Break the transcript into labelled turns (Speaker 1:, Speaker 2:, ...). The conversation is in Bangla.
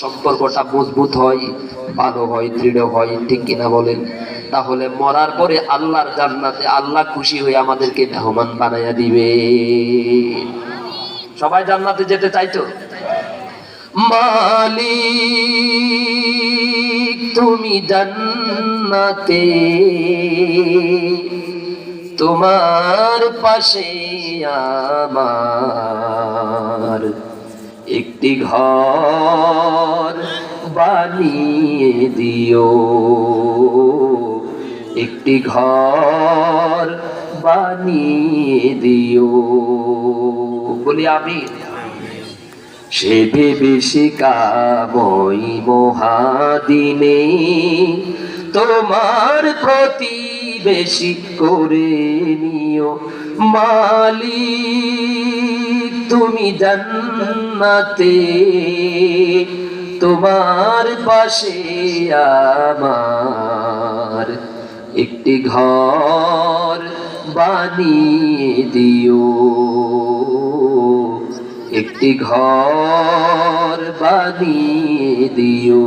Speaker 1: সম্পর্কটা মজবুত হয়, ভালো হয়, দৃঢ় হয়, ঠিক কিনা বলেন? তাহলে মরার পরে আল্লাহর জান্নাতে আল্লাহ খুশি হয়ে আমাদেরকে মেহমান বানাইয়া দিবে। সবাই জান্নাতে যেতে চাইতো? মালিক তুমি জান্নাতে, তোমার পাশে আমার একটি ঘর বানিয়ে দিও, একটি ঘর বানিয়ে দিও। বলি আমি সে ভেবেছি কামই মহাদিনে তোমার প্রতিবেশী করে নিও। মালিক তুমি জান্নাতে, তোমার পাশে আমার একটি ঘর বানিয়ে দিও, একটি ঘর বানিয়ে দিও।